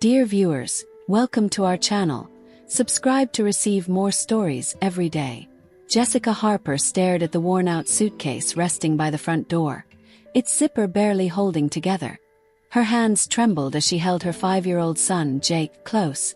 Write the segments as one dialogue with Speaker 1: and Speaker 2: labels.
Speaker 1: Dear viewers, welcome to our channel. Subscribe to receive more stories every day. Jessica Harper stared at the worn-out suitcase resting by the front door, its zipper barely holding together. Her hands trembled as she held her 5-year-old son, Jake, close,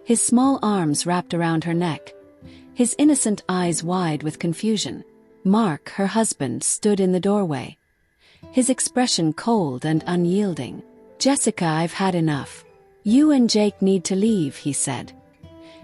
Speaker 1: his small arms wrapped around her neck, his innocent eyes wide with confusion. Mark, her husband, stood in the doorway, his expression cold and unyielding. "Jessica, I've had enough. You and Jake need to leave," he said,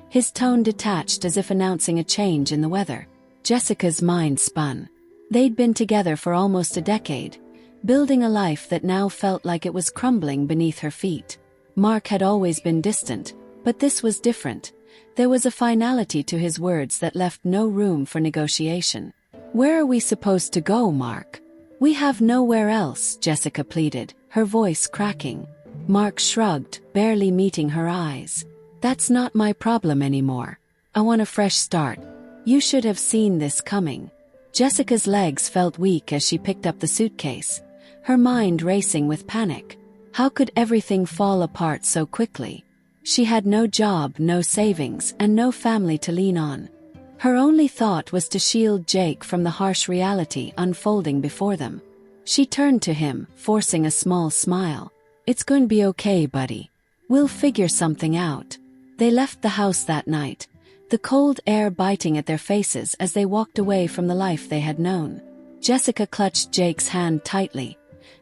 Speaker 1: his tone detached as if announcing a change in the weather. Jessica's mind spun. They'd been together for almost a decade, building a life that now felt like it was crumbling beneath her feet. Mark had always been distant, but this was different. There was a finality to his words that left no room for negotiation. "Where are we supposed to go, Mark?" "We have nowhere else," Jessica pleaded, her voice cracking. Mark shrugged, barely meeting her eyes. "That's not my problem anymore. I want a fresh start. You should have seen this coming." Jessica's legs felt weak as she picked up the suitcase, her mind racing with panic. How could everything fall apart so quickly? She had no job, no savings, and no family to lean on. Her only thought was to shield Jake from the harsh reality unfolding before them. She turned to him, forcing a small smile. "It's going to be okay, buddy. We'll figure something out." They left the house that night, the cold air biting at their faces as they walked away from the life they had known. Jessica clutched Jake's hand tightly,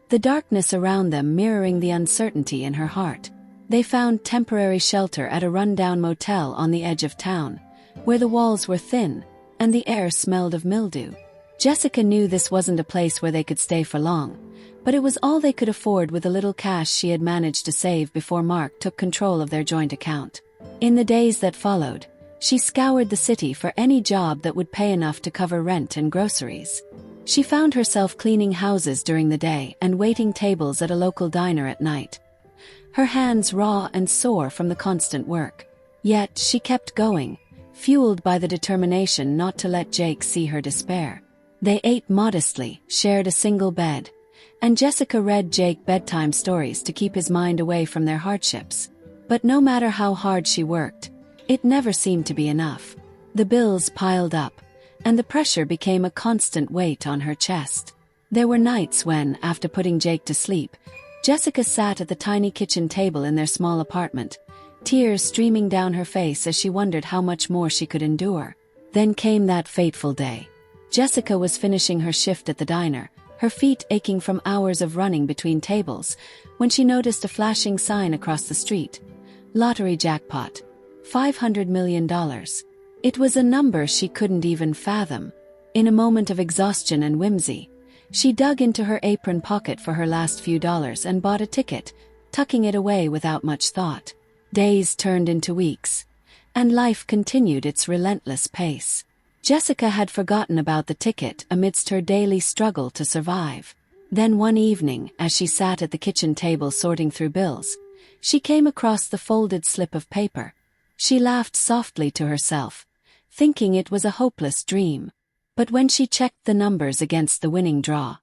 Speaker 1: the darkness around them mirroring the uncertainty in her heart. They found temporary shelter at a rundown motel on the edge of town, where the walls were thin and the air smelled of mildew. Jessica knew this wasn't a place where they could stay for long, but it was all they could afford with the little cash she had managed to save before Mark took control of their joint account. In the days that followed, she scoured the city for any job that would pay enough to cover rent and groceries. She found herself cleaning houses during the day and waiting tables at a local diner at night, her hands raw and sore from the constant work. Yet she kept going, fueled by the determination not to let Jake see her despair. They ate modestly, shared a single bed, and Jessica read Jake bedtime stories to keep his mind away from their hardships. But no matter how hard she worked, it never seemed to be enough. The bills piled up, and the pressure became a constant weight on her chest. There were nights when, after putting Jake to sleep, Jessica sat at the tiny kitchen table in their small apartment, tears streaming down her face as she wondered how much more she could endure. Then came that fateful day. Jessica was finishing her shift at the diner, her feet aching from hours of running between tables, when she noticed a flashing sign across the street. Lottery jackpot. $500 million. It was a number she couldn't even fathom. In a moment of exhaustion and whimsy, she dug into her apron pocket for her last few dollars and bought a ticket, tucking it away without much thought. Days turned into weeks, and life continued its relentless pace. Jessica had forgotten about the ticket amidst her daily struggle to survive. Then one evening, as she sat at the kitchen table sorting through bills, she came across the folded slip of paper. She laughed softly to herself, thinking it was a hopeless dream. But when she checked the numbers against the winning draw,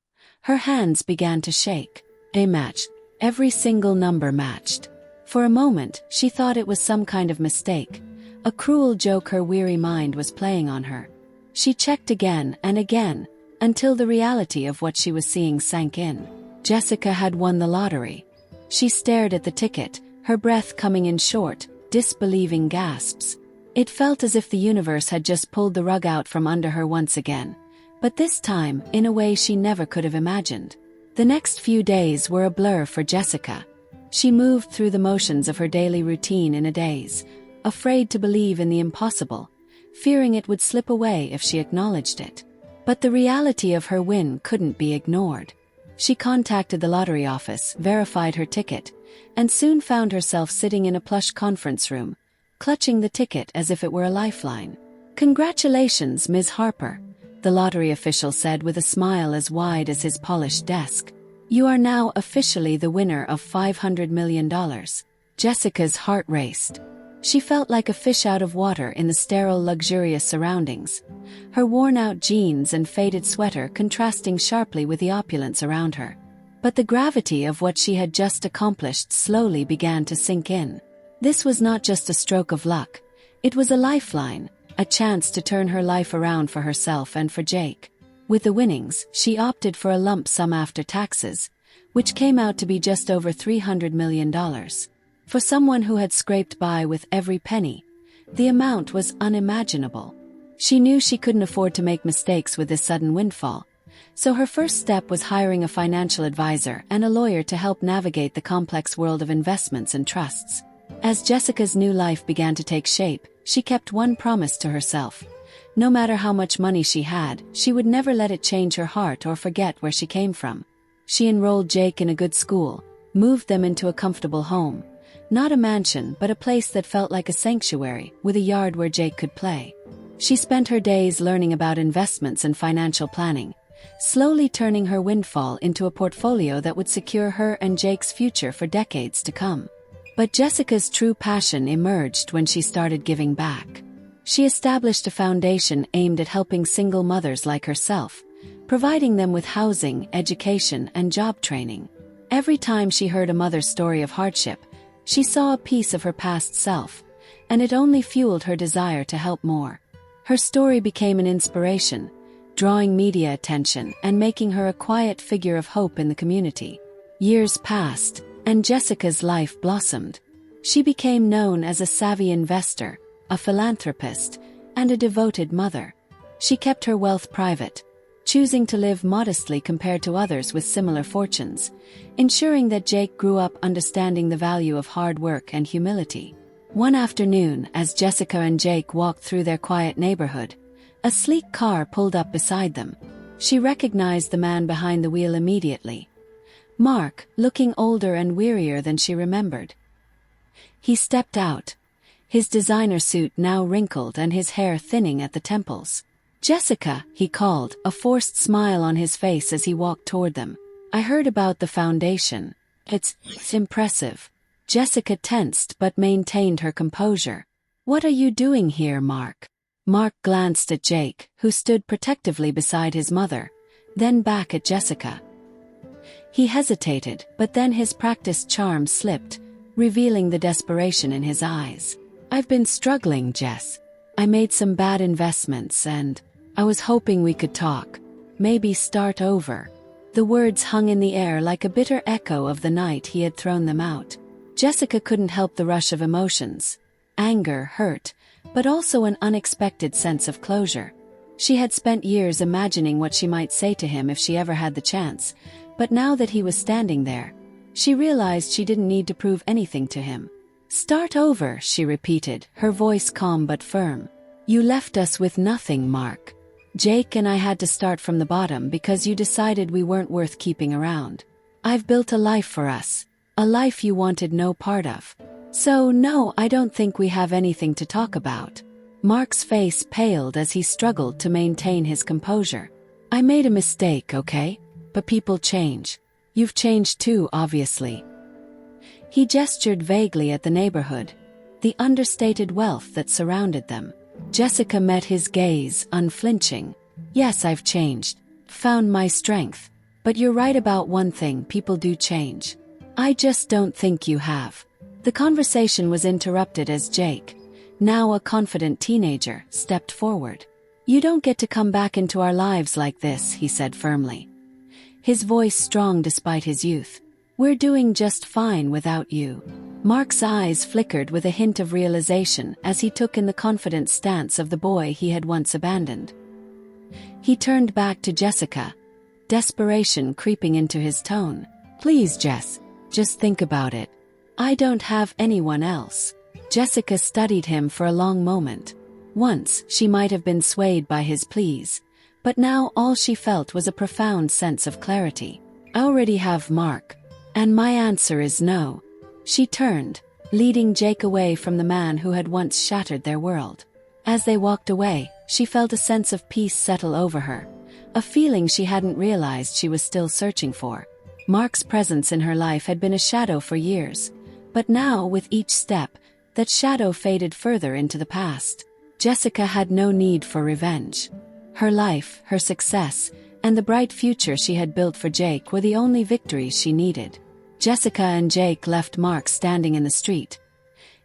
Speaker 1: her hands began to shake. They matched. Every single number matched. For a moment, she thought it was some kind of mistake, a cruel joke her weary mind was playing on her. She checked again and again, until the reality of what she was seeing sank in. Jessica had won the lottery. She stared at the ticket, her breath coming in short, disbelieving gasps. It felt as if the universe had just pulled the rug out from under her once again, but this time in a way she never could have imagined. The next few days were a blur for Jessica. She moved through the motions of her daily routine in a daze, afraid to believe in the impossible, fearing it would slip away if she acknowledged it. But the reality of her win couldn't be ignored. She contacted the lottery office, verified her ticket, and soon found herself sitting in a plush conference room, clutching the ticket as if it were a lifeline. "Congratulations, Ms. Harper," the lottery official said with a smile as wide as his polished desk. "You are now officially the winner of $500 million. Jessica's heart raced. She felt like a fish out of water in the sterile, luxurious surroundings, her worn-out jeans and faded sweater contrasting sharply with the opulence around her. But the gravity of what she had just accomplished slowly began to sink in. This was not just a stroke of luck. It was a lifeline, a chance to turn her life around for herself and for Jake. With the winnings, she opted for a lump sum after taxes, which came out to be just over $300 million. For someone who had scraped by with every penny, the amount was unimaginable. She knew she couldn't afford to make mistakes with this sudden windfall, so her first step was hiring a financial advisor and a lawyer to help navigate the complex world of investments and trusts. As Jessica's new life began to take shape, she kept one promise to herself. No matter how much money she had, she would never let it change her heart or forget where she came from. She enrolled Jake in a good school, moved them into a comfortable home. Not a mansion, but a place that felt like a sanctuary, with a yard where Jake could play. She spent her days learning about investments and financial planning, slowly turning her windfall into a portfolio that would secure her and Jake's future for decades to come. But Jessica's true passion emerged when she started giving back. She established a foundation aimed at helping single mothers like herself, providing them with housing, education, and job training. Every time she heard a mother's story of hardship, she saw a piece of her past self, and it only fueled her desire to help more. Her story became an inspiration, drawing media attention and making her a quiet figure of hope in the community. Years passed, and Jessica's life blossomed. She became known as a savvy investor, a philanthropist, and a devoted mother. She kept her wealth private, choosing to live modestly compared to others with similar fortunes, ensuring that Jake grew up understanding the value of hard work and humility. One afternoon, as Jessica and Jake walked through their quiet neighborhood, a sleek car pulled up beside them. She recognized the man behind the wheel immediately. Mark, looking older and wearier than she remembered. He stepped out, his designer suit now wrinkled and his hair thinning at the temples. "Jessica," he called, a forced smile on his face as he walked toward them. "I heard about the foundation. It's impressive." Jessica tensed but maintained her composure. "What are you doing here, Mark?" Mark glanced at Jake, who stood protectively beside his mother, then back at Jessica. He hesitated, but then his practiced charm slipped, revealing the desperation in his eyes. "I've been struggling, Jess. I made some bad investments and I was hoping we could talk. Maybe start over." The words hung in the air like a bitter echo of the night he had thrown them out. Jessica couldn't help the rush of emotions. Anger, hurt, but also an unexpected sense of closure. She had spent years imagining what she might say to him if she ever had the chance, but now that he was standing there, she realized she didn't need to prove anything to him. "Start over," she repeated, her voice calm but firm. "You left us with nothing, Mark. Jake and I had to start from the bottom because you decided we weren't worth keeping around. I've built a life for us, a life you wanted no part of. So no, I don't think we have anything to talk about." Mark's face paled as he struggled to maintain his composure. "I made a mistake, okay? But people change. You've changed too, obviously." He gestured vaguely at the neighborhood, the understated wealth that surrounded them. Jessica met his gaze, unflinching. "Yes, I've changed. Found my strength. But you're right about one thing, people do change. I just don't think you have." The conversation was interrupted as Jake, now a confident teenager, stepped forward. "You don't get to come back into our lives like this," he said firmly, his voice strong despite his youth. "We're doing just fine without you." Mark's eyes flickered with a hint of realization as he took in the confident stance of the boy he had once abandoned. He turned back to Jessica, desperation creeping into his tone. "Please, Jess, just think about it. I don't have anyone else." Jessica studied him for a long moment. Once, she might have been swayed by his pleas, but now all she felt was a profound sense of clarity. "I already have Mark. And my answer is no." She turned, leading Jake away from the man who had once shattered their world. As they walked away, she felt a sense of peace settle over her, a feeling she hadn't realized she was still searching for. Mark's presence in her life had been a shadow for years, but now, with each step, that shadow faded further into the past. Jessica had no need for revenge. Her life, her success, and the bright future she had built for Jake were the only victories she needed. Jessica and Jake left Mark standing in the street,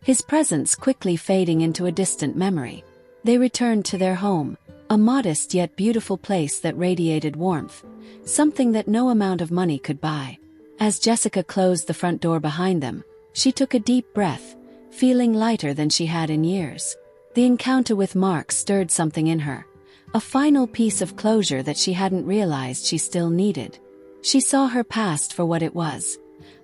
Speaker 1: his presence quickly fading into a distant memory. They returned to their home, a modest yet beautiful place that radiated warmth, something that no amount of money could buy. As Jessica closed the front door behind them, she took a deep breath, feeling lighter than she had in years. The encounter with Mark stirred something in her, a final piece of closure that she hadn't realized she still needed. She saw her past for what it was,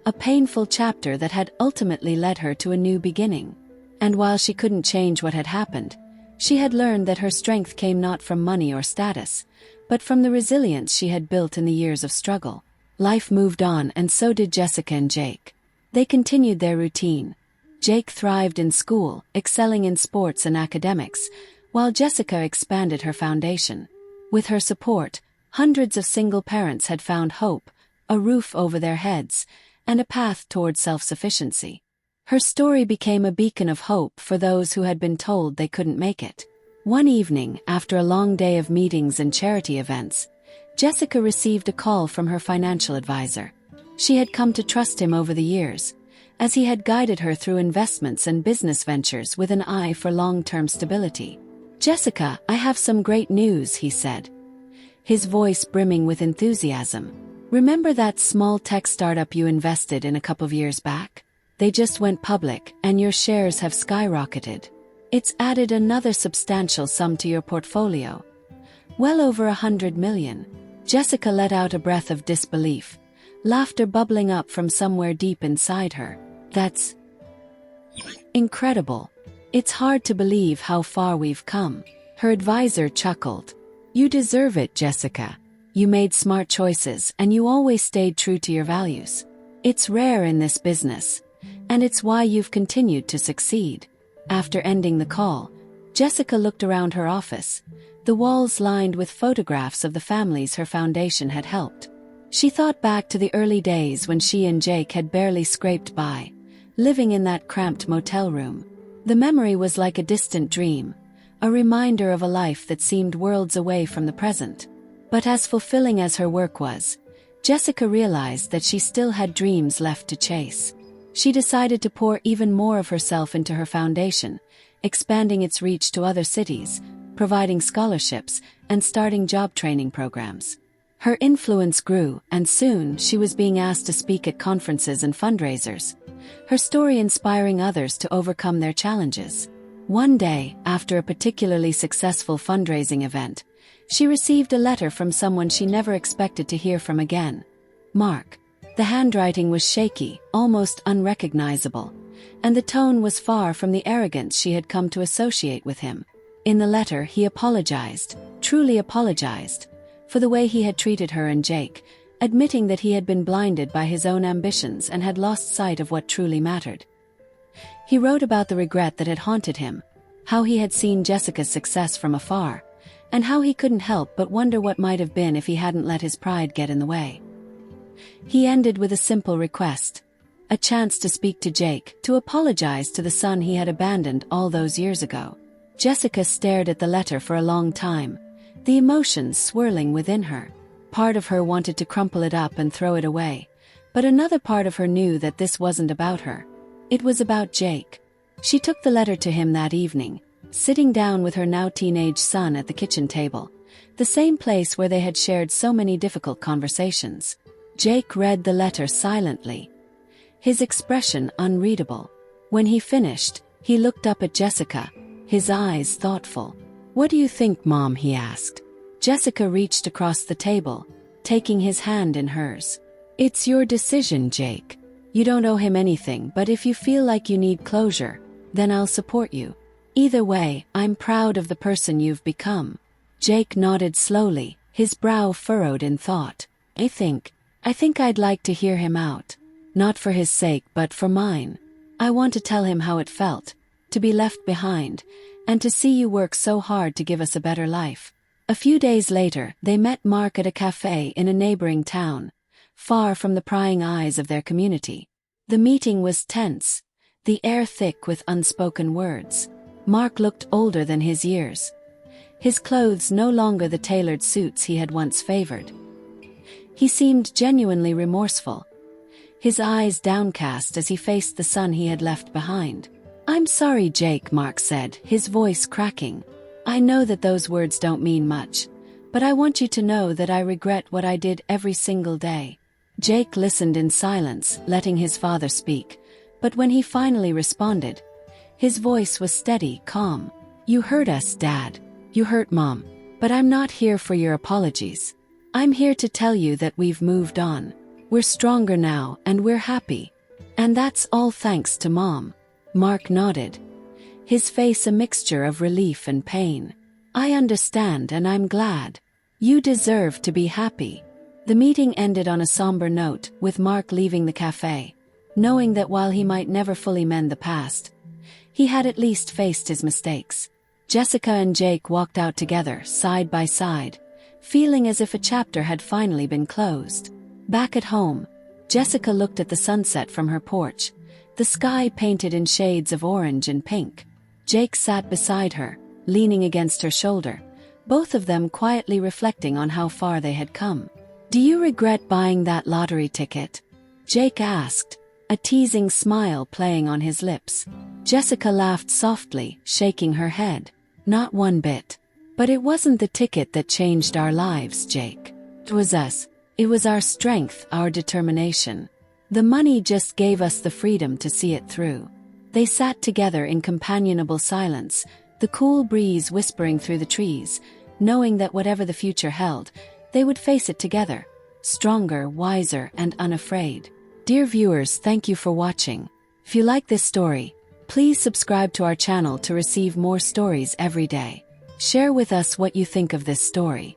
Speaker 1: a painful chapter that had ultimately led her to a new beginning. And while she couldn't change what had happened, she had learned that her strength came not from money or status, but from the resilience she had built in the years of struggle. Life moved on, and so did Jessica and Jake. They continued their routine. Jake thrived in school, excelling in sports and academics, while Jessica expanded her foundation. With her support, hundreds of single parents had found hope, a roof over their heads, and a path toward self-sufficiency. Her story became a beacon of hope for those who had been told they couldn't make it. One evening, after a long day of meetings and charity events, Jessica received a call from her financial advisor. She had come to trust him over the years, as he had guided her through investments and business ventures with an eye for long-term stability. "Jessica, I have some great news," he said, his voice brimming with enthusiasm. "Remember that small tech startup you invested in a couple of years back? They just went public, and your shares have skyrocketed. It's added another substantial sum to your portfolio. Well over $100 million. Jessica let out a breath of disbelief, laughter bubbling up from somewhere deep inside her. "That's incredible. It's hard to believe how far we've come." Her advisor chuckled. "You deserve it, Jessica. You made smart choices, and you always stayed true to your values. It's rare in this business, and it's why you've continued to succeed." After ending the call, Jessica looked around her office, the walls lined with photographs of the families her foundation had helped. She thought back to the early days when she and Jake had barely scraped by, living in that cramped motel room. The memory was like a distant dream, a reminder of a life that seemed worlds away from the present. But as fulfilling as her work was, Jessica realized that she still had dreams left to chase. She decided to pour even more of herself into her foundation, expanding its reach to other cities, providing scholarships, and starting job training programs. Her influence grew, and soon she was being asked to speak at conferences and fundraisers, her story inspiring others to overcome their challenges. One day, after a particularly successful fundraising event, she received a letter from someone she never expected to hear from again. Mark. The handwriting was shaky, almost unrecognizable, and the tone was far from the arrogance she had come to associate with him. In the letter, he apologized, truly apologized, for the way he had treated her and Jake, admitting that he had been blinded by his own ambitions and had lost sight of what truly mattered. He wrote about the regret that had haunted him, how he had seen Jessica's success from afar, and how he couldn't help but wonder what might have been if he hadn't let his pride get in the way. He ended with a simple request, a chance to speak to Jake, to apologize to the son he had abandoned all those years ago. Jessica stared at the letter for a long time, the emotions swirling within her. Part of her wanted to crumple it up and throw it away, but another part of her knew that this wasn't about her. It was about Jake. She took the letter to him that evening, sitting down with her now teenage son at the kitchen table, the same place where they had shared so many difficult conversations. Jake read the letter silently, his expression unreadable. When he finished, he looked up at Jessica, his eyes thoughtful. "What do you think, Mom?" he asked. Jessica reached across the table, taking his hand in hers. "It's your decision, Jake. You don't owe him anything, but if you feel like you need closure, then I'll support you. Either way, I'm proud of the person you've become." Jake nodded slowly, his brow furrowed in thought. I think I'd like to hear him out. Not for his sake, but for mine. I want to tell him how it felt, to be left behind, and to see you work so hard to give us a better life." A few days later, they met Mark at a cafe in a neighboring town, far from the prying eyes of their community. The meeting was tense, the air thick with unspoken words. Mark looked older than his years, his clothes no longer the tailored suits he had once favored. He seemed genuinely remorseful, his eyes downcast as he faced the son he had left behind. "I'm sorry, Jake," Mark said, his voice cracking. "I know that those words don't mean much, but I want you to know that I regret what I did every single day." Jake listened in silence, letting his father speak, but when he finally responded, his voice was steady, calm. "You hurt us, Dad. You hurt Mom. But I'm not here for your apologies. I'm here to tell you that we've moved on. We're stronger now, and we're happy. And that's all thanks to Mom." Mark nodded, his face a mixture of relief and pain. "I understand, and I'm glad. You deserve to be happy." The meeting ended on a somber note, with Mark leaving the cafe, knowing that while he might never fully mend the past, he had at least faced his mistakes. Jessica and Jake walked out together, side by side, feeling as if a chapter had finally been closed. Back at home, Jessica looked at the sunset from her porch, the sky painted in shades of orange and pink. Jake sat beside her, leaning against her shoulder, both of them quietly reflecting on how far they had come. "Do you regret buying that lottery ticket?" Jake asked, a teasing smile playing on his lips. Jessica laughed softly, shaking her head. "Not one bit. But it wasn't the ticket that changed our lives, Jake. It was us. It was our strength, our determination. The money just gave us the freedom to see it through." They sat together in companionable silence, the cool breeze whispering through the trees, knowing that whatever the future held, they would face it together, stronger, wiser, and unafraid. Dear viewers, thank you for watching. If you like this story, please subscribe to our channel to receive more stories every day. Share with us what you think of this story.